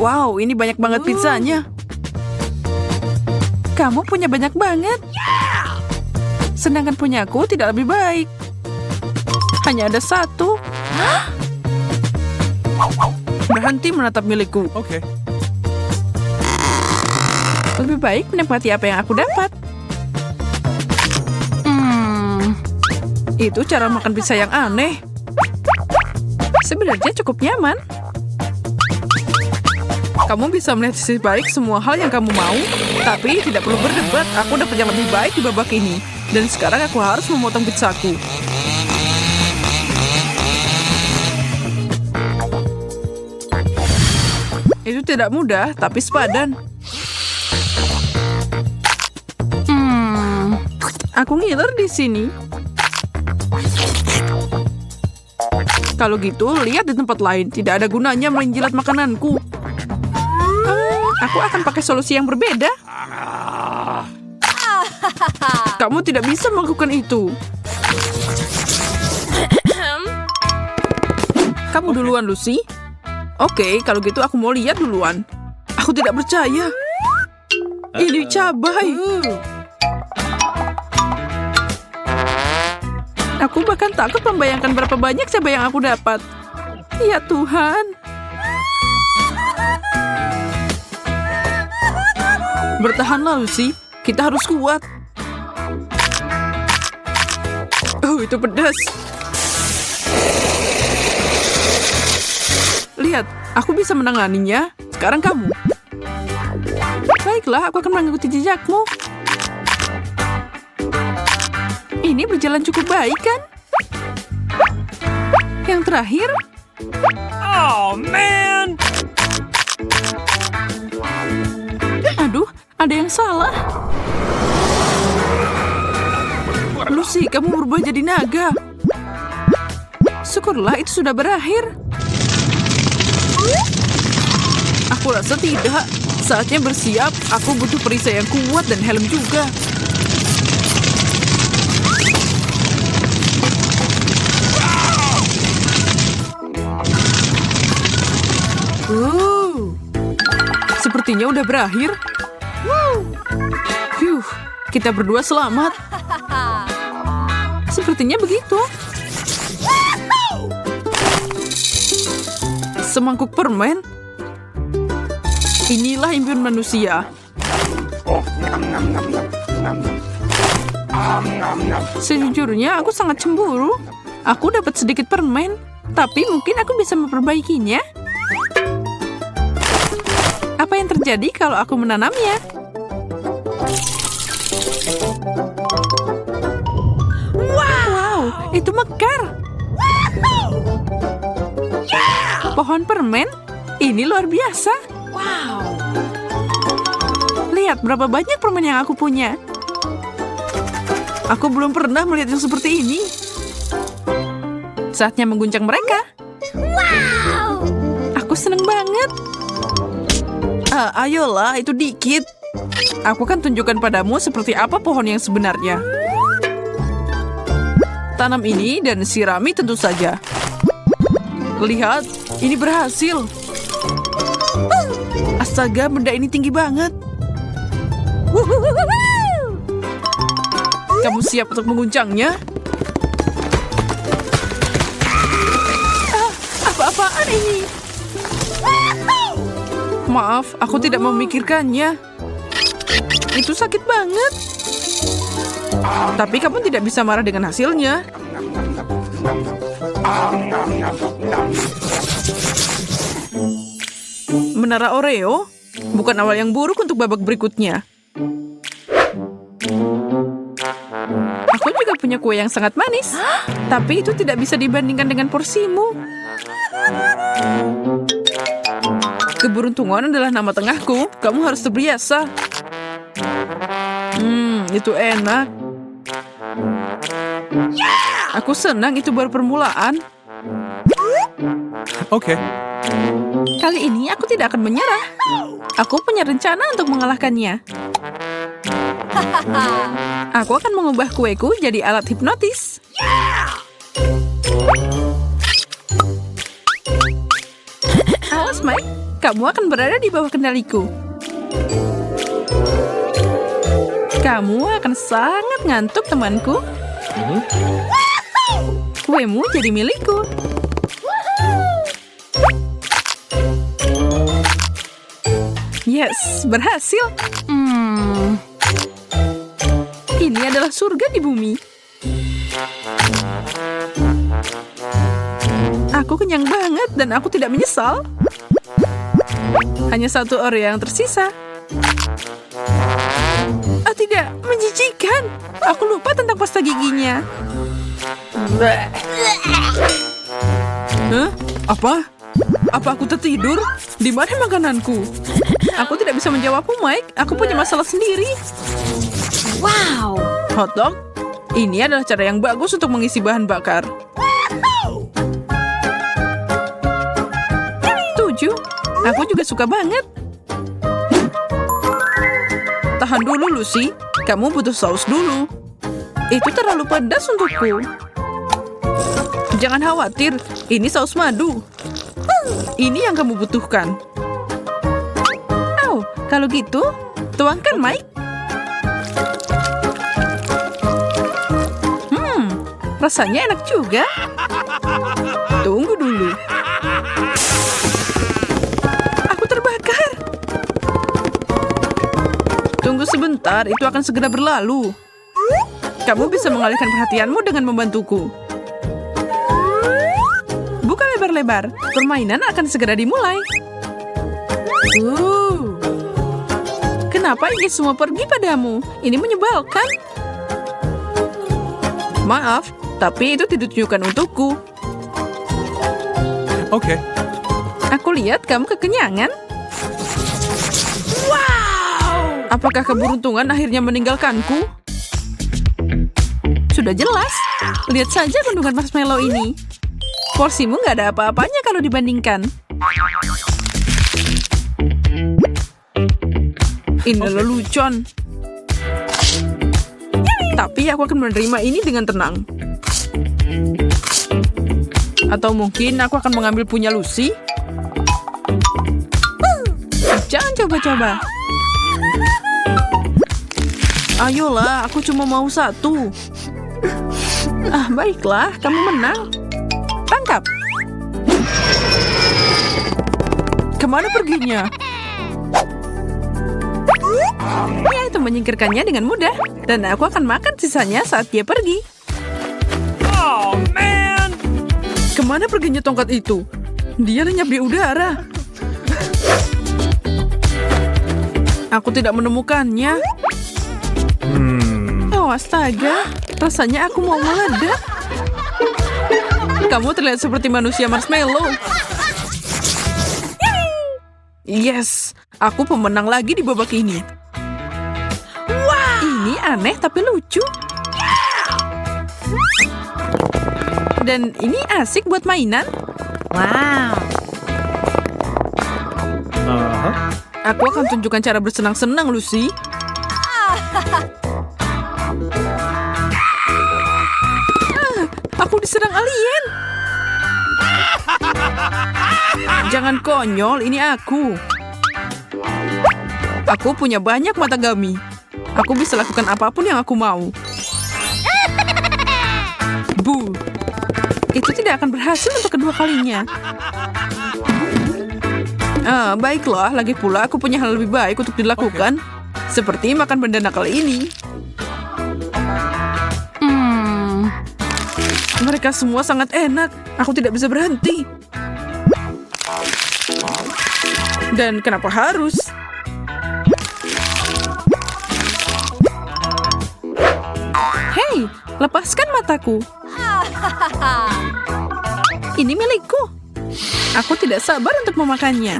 Wow, ini banyak banget pizzanya. Kamu punya banyak banget. Sedangkan punyaku tidak lebih baik. Hanya ada satu. Berhenti menatap milikku. Okay. Lebih baik menikmati apa yang aku dapat. Itu cara makan pizza yang aneh. Sebenarnya cukup nyaman. Kamu bisa melihat sisi baik semua hal yang kamu mau, tapi tidak perlu berdebat. Aku dapat yang lebih baik di babak ini. Dan sekarang aku harus memotong pizzaku. Itu tidak mudah, tapi sepadan. Aku ngiler di sini. Kalau gitu, lihat di tempat lain. Tidak ada gunanya menjilat makananku. Aku akan pakai solusi yang berbeda. Kamu tidak bisa melakukan itu. Kamu duluan, Lucy. Oke, kalau gitu aku mau lihat duluan. Aku tidak percaya. Ini cabai. Aku bahkan takut membayangkan berapa banyak cabai yang aku dapat. Ya Tuhan. Bertahanlah, Lucy. Kita harus kuat. Oh, itu pedas. Lihat, aku bisa menanganinya. Sekarang kamu. Baiklah, aku akan mengikuti jejakmu. Ini berjalan cukup baik, kan? Yang terakhir. Oh, man! Aduh, ada yang salah. Lucy, kamu berubah jadi naga. Syukurlah itu sudah berakhir. Aku rasa tidak. Saatnya bersiap. Aku butuh perisai yang kuat dan helm juga. Sepertinya udah berakhir. Kita berdua selamat. Sepertinya begitu. Semangkuk permen. Inilah impian manusia. Sejujurnya aku sangat cemburu. Aku dapat sedikit permen, tapi mungkin aku bisa memperbaikinya. Apa yang terjadi kalau aku menanamnya? Wow, itu mekar. Pohon permen? Ini luar biasa. Lihat berapa banyak permen yang aku punya. Aku belum pernah melihat yang seperti ini. Saatnya mengguncang mereka. Aku seneng banget. Ayolah, itu dikit. Aku akan tunjukkan padamu seperti apa pohon yang sebenarnya. Tanam ini dan sirami tentu saja. Lihat, ini berhasil. Astaga, benda ini tinggi banget. Kamu siap untuk mengguncangnya? Apa-apaan ini? Maaf, aku tidak memikirkannya. Itu sakit banget. Tapi kamu tidak bisa marah dengan hasilnya. Menara Oreo bukan awal yang buruk untuk babak berikutnya. Aku juga punya kue yang sangat manis. Tapi itu tidak bisa dibandingkan dengan porsimu. Keberuntungan adalah nama tengahku. Kamu harus terbiasa. Itu enak. Aku senang itu baru permulaan. Okay. Kali ini aku tidak akan menyerah. Aku punya rencana untuk mengalahkannya. Aku akan mengubah kueku jadi alat hipnotis. Awas, Mike. kamu akan berada di bawah kendaliku. Kamu akan sangat ngantuk, temanku. Kuemu jadi milikku. Yes, berhasil. Ini adalah surga di bumi. Aku kenyang banget dan aku tidak menyesal. Hanya satu Oreo yang tersisa. Ah, tidak, menjijikan. Aku lupa tentang pasta giginya. Hah? Apa? Apa aku tertidur? Di mana makananku? Aku tidak bisa menjawabmu, Mike. Aku punya masalah sendiri. Wow. Hotdog? Ini adalah cara yang bagus untuk mengisi bahan bakar. 7. Aku juga suka banget. Tahan dulu, Lucy. Kamu butuh saus dulu. Itu terlalu pedas untukku. Jangan khawatir, ini saus madu. Ini yang kamu butuhkan. Oh, kalau gitu, tuangkan, Mike. Rasanya enak juga. Tunggu dulu. Aku terbakar. Tunggu sebentar, itu akan segera berlalu. Kamu bisa mengalihkan perhatianmu dengan membantuku. Buka lebar-lebar. Permainan akan segera dimulai. Kenapa ini semua pergi padamu? Ini menyebalkan. Maaf, tapi itu tidak ditujukan untukku. Okay. Aku lihat kamu kekenyangan. Wow! Apakah keberuntungan akhirnya meninggalkanku? Sudah jelas. Lihat saja kandungan marshmallow ini. Porsimu nggak ada apa-apanya kalau dibandingkan. Ini lelucon. Tapi aku akan menerima ini dengan tenang. Atau mungkin aku akan mengambil punya Lucy. Jangan coba-coba. Ayolah, aku cuma mau satu. Ah, baiklah, kamu menang. Tangkap. Kemana perginya? Ya, itu menyingkirkannya dengan mudah. Dan aku akan makan sisanya saat dia pergi. Oh, man! Kemana perginya tongkat itu? Dia lenyap di udara. Aku tidak menemukannya. Oh, astaga. Rasanya aku mau meledak. Kamu terlihat seperti manusia marshmallow. Yes, aku pemenang lagi di babak ini. Ini aneh tapi lucu. Dan ini asik buat mainan. Wow. Aku akan tunjukkan cara bersenang-senang, Lucy. Aku diserang alien. Jangan konyol, ini aku. Aku punya banyak mata gami. Aku bisa lakukan apapun yang aku mau. Bu, itu tidak akan berhasil untuk kedua kalinya. Baiklah, lagi pula aku punya hal lebih baik untuk dilakukan. Seperti makan benda nakal ini. Mereka semua sangat enak. Aku tidak bisa berhenti. Dan kenapa harus? Hei, lepaskan mataku. Ini milikku. Aku tidak sabar untuk memakannya.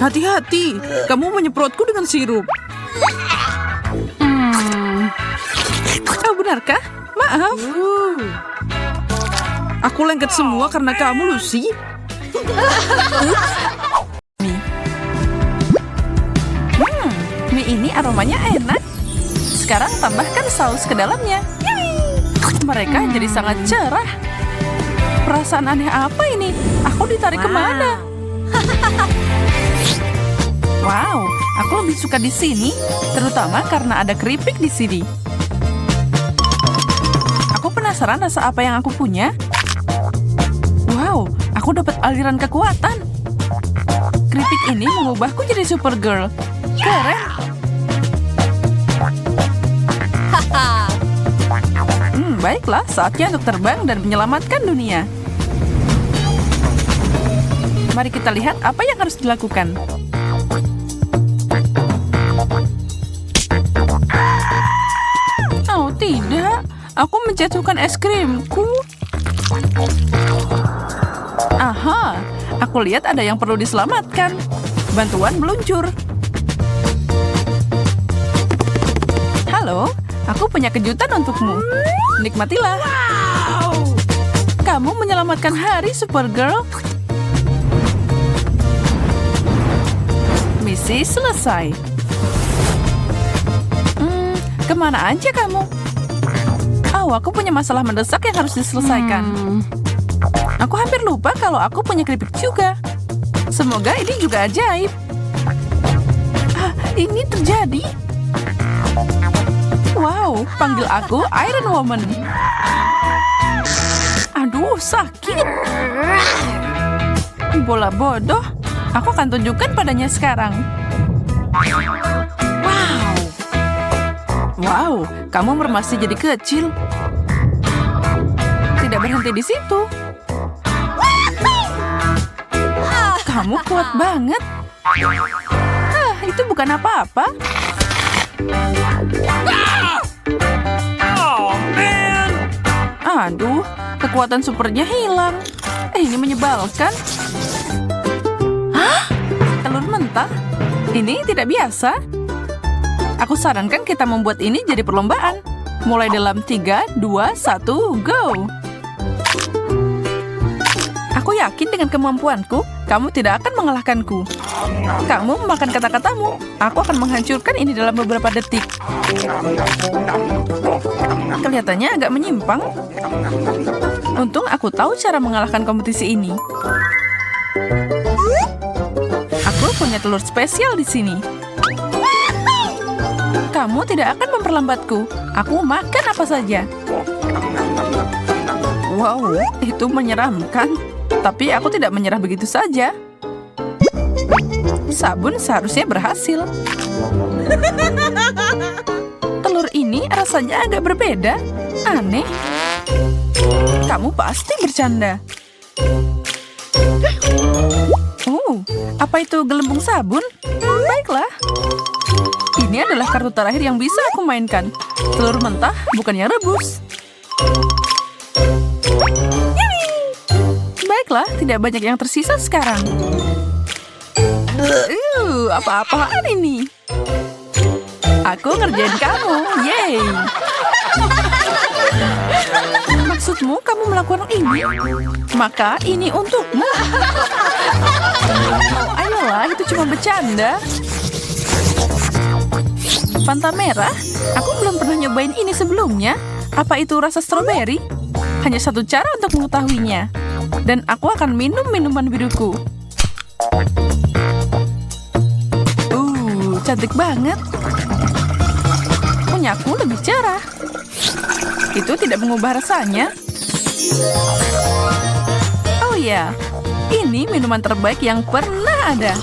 Hati-hati, kamu menyemprotku dengan sirup. Oh, benarkah? Maaf. Aku lengket semua karena kamu, Lucy. Mie ini aromanya enak. Sekarang tambahkan saus ke dalamnya. Mereka jadi sangat cerah. Perasaan aneh apa ini? Aku ditarik kemana? Wow, aku lebih suka di sini, terutama karena ada keripik di sini. Aku penasaran rasa apa yang aku punya. Wow, aku dapat aliran kekuatan. Keripik ini mengubahku jadi Supergirl. Keren. Baiklah, saatnya untuk terbang dan menyelamatkan dunia. Mari kita lihat apa yang harus dilakukan. Oh tidak, aku menjatuhkan es krimku. Aha, aku lihat ada yang perlu diselamatkan. Bantuan meluncur. Halo, aku punya kejutan untukmu. Nikmatilah. Wow. Kamu menyelamatkan hari, Supergirl. Misi selesai. Kemana aja kamu? Oh, aku punya masalah mendesak yang harus diselesaikan. Aku hampir lupa kalau aku punya keripik juga. Semoga ini juga ajaib. Ini terjadi. Wow, panggil aku Iron Woman. Aduh, sakit. Bola bodoh. Aku akan tunjukkan padanya sekarang. Wow, kamu masih jadi kecil. Tidak berhenti di situ. Kamu kuat banget. Itu bukan apa-apa. Oh, man! Aduh, kekuatan supernya hilang. Ini menyebalkan. Hah? Telur mentah? Ini tidak biasa. Aku sarankan kita membuat ini jadi perlombaan. Mulai dalam 3, 2, 1, go! Aku yakin dengan kemampuanku, kamu tidak akan mengalahkanku. Kamu memakan kata-katamu. Aku akan menghancurkan ini dalam beberapa detik. Kelihatannya agak menyimpang. Untung aku tahu cara mengalahkan kompetisi ini. Aku punya telur spesial di sini. Kamu tidak akan memperlambatku. Aku makan apa saja. Wow, itu menyeramkan. Tapi aku tidak menyerah begitu saja. Sabun seharusnya berhasil. Telur ini rasanya agak berbeda. Aneh. Kamu pasti bercanda. Apa itu gelembung sabun? Baiklah. Ini adalah kartu terakhir yang bisa aku mainkan. Telur mentah, bukan yang rebus. Baiklah, tidak banyak yang tersisa sekarang. Apa-apaan ini? Aku ngerjain kamu, yeay! Maksudmu kamu melakukan ini? Maka ini untukmu. Ayolah, itu cuma bercanda. Fanta merah? Aku belum pernah nyobain ini sebelumnya. Apa itu rasa stroberi? Hanya satu cara untuk mengetahuinya. Dan aku akan minum minuman biruku. Cantik banget. Punyaku lebih cerah. Itu tidak mengubah rasanya. Oh ya, ini minuman terbaik yang pernah ada.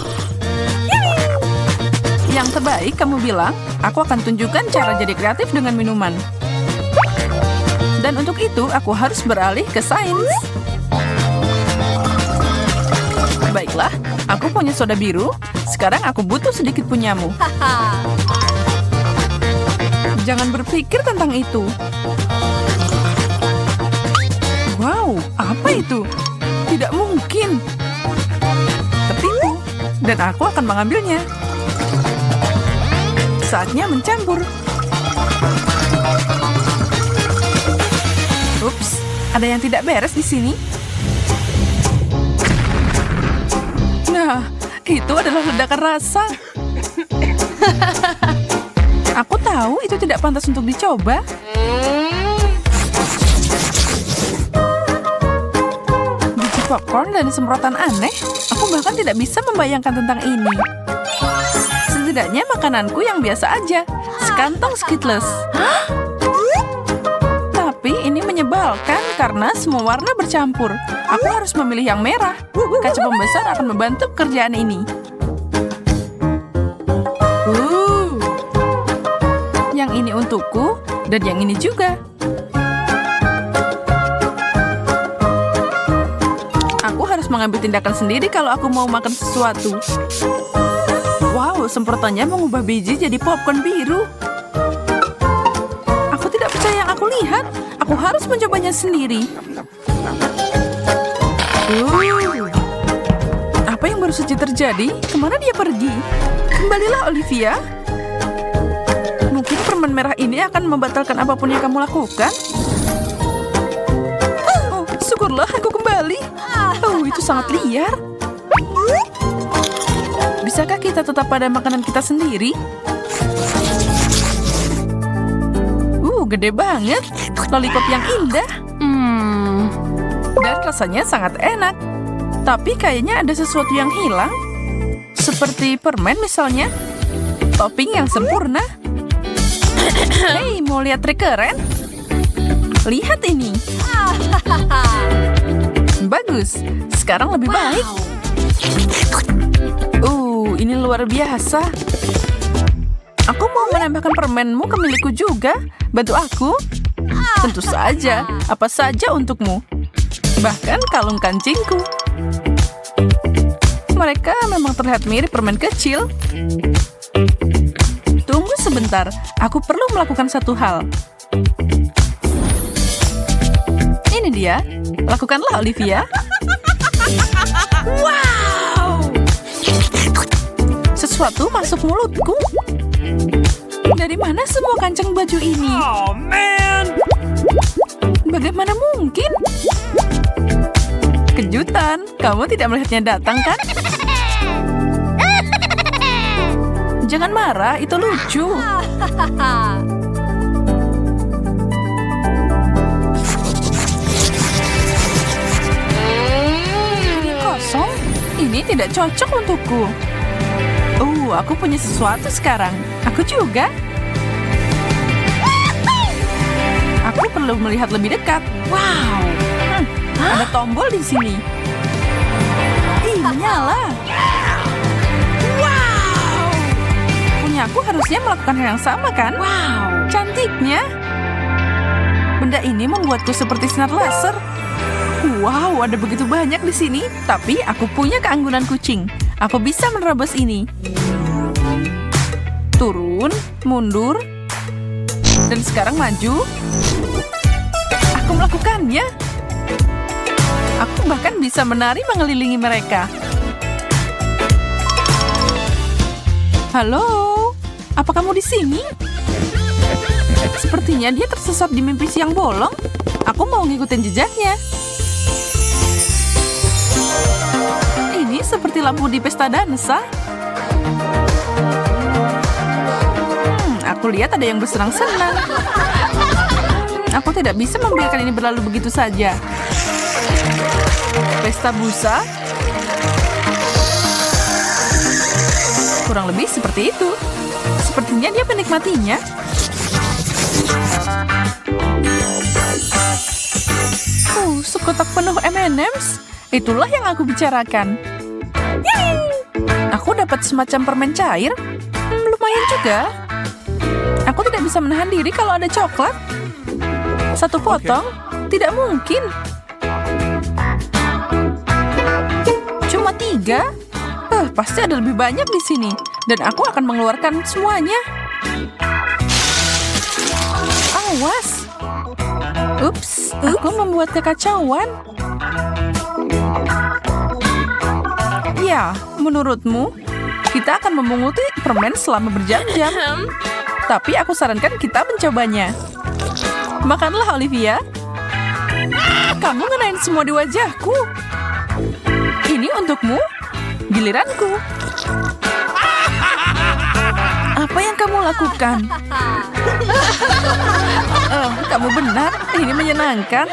Yang terbaik kamu bilang, aku akan tunjukkan cara jadi kreatif dengan minuman. Dan untuk itu, aku harus beralih ke sains. Baiklah, aku punya soda biru. Sekarang aku butuh sedikit punyamu. Jangan berpikir tentang itu. Wow, apa itu? Tidak mungkin. Tertipu. Dan aku akan mengambilnya. Saatnya mencampur. Ups, ada yang tidak beres di sini. Nah, itu adalah ledakan rasa. Aku tahu itu tidak pantas untuk dicoba. Popcorn dan semprotan aneh. Aku bahkan tidak bisa membayangkan tentang ini. Setidaknya makananku yang biasa aja. Sekantong Skittles. Tapi ini menyebalkan karena semua warna bercampur. Aku harus memilih yang merah. Kaca pembesar akan membantu pekerjaan ini. Yang ini untukku, dan yang ini juga. Aku harus mengambil tindakan sendiri kalau aku mau makan sesuatu. Wow, semprotannya mengubah biji jadi popcorn biru. Aku tidak percaya yang aku lihat. Aku harus mencobanya sendiri. Apa yang baru saja terjadi? Kemana dia pergi? Kembalilah, Olivia. Mungkin permen merah ini akan membatalkan apapun yang kamu lakukan. Oh, syukurlah aku kembali. Oh, itu sangat liar. Bisakah kita tetap pada makanan kita sendiri? Gede banget. Lollipop yang indah. Dan rasanya sangat enak. Tapi kayaknya ada sesuatu yang hilang. Seperti permen misalnya. Topping yang sempurna. Hei, mau lihat trik keren? Lihat ini. Bagus. Sekarang lebih baik. Ini luar biasa. Aku mau menambahkan permenmu ke milikku juga. Bantu aku? Tentu saja. Apa saja untukmu. Bahkan kalung kancingku. Mereka memang terlihat mirip permen kecil. Tunggu sebentar. Aku perlu melakukan satu hal. Ini dia. Lakukanlah, Olivia. Wow! Sesuatu masuk mulutku. Dari mana semua kancing baju ini? Oh, man! Bagaimana mungkin? Kejutan, kamu tidak melihatnya datang, kan? Jangan marah, itu lucu. Ini kosong. Ini tidak cocok untukku. Aku punya sesuatu sekarang. Aku juga. Aku perlu melihat lebih dekat. Wow. Ada tombol di sini. Menyala. Wow. Punya aku harusnya melakukan hal yang sama, kan? Wow. Cantiknya. Benda ini membuatku seperti sinar laser. Wow, ada begitu banyak di sini. Tapi aku punya keanggunan kucing. Aku bisa menerobos ini. Turun, mundur, dan sekarang maju. Aku melakukannya. Aku bahkan bisa menari mengelilingi mereka. Halo, apa kamu di sini? Sepertinya dia tersesat di mimpi siang bolong. Aku mau ngikutin jejaknya. Ini seperti lampu di pesta dansa. Aku lihat ada yang bersenang-senang. Aku tidak bisa membiarkan ini berlalu begitu saja. Pesta busa. Kurang lebih seperti itu. Sepertinya dia menikmatinya. Sekotak penuh M&M's. Itulah yang aku bicarakan. Aku dapat semacam permen cair. Lumayan juga. Aku tidak bisa menahan diri kalau ada coklat. Satu potong? Tidak mungkin. Cuma 3? Pasti ada lebih banyak di sini. Dan aku akan mengeluarkan semuanya. Awas. Ups, aku membuat kekacauan. Ya, menurutmu, kita akan memunguti permen selama berjam-jam. Tapi aku sarankan kita mencobanya. Makanlah, Olivia. Kamu ngenain semua di wajahku. Ini untukmu. Giliranku. Apa yang kamu lakukan? Kamu benar. Ini menyenangkan.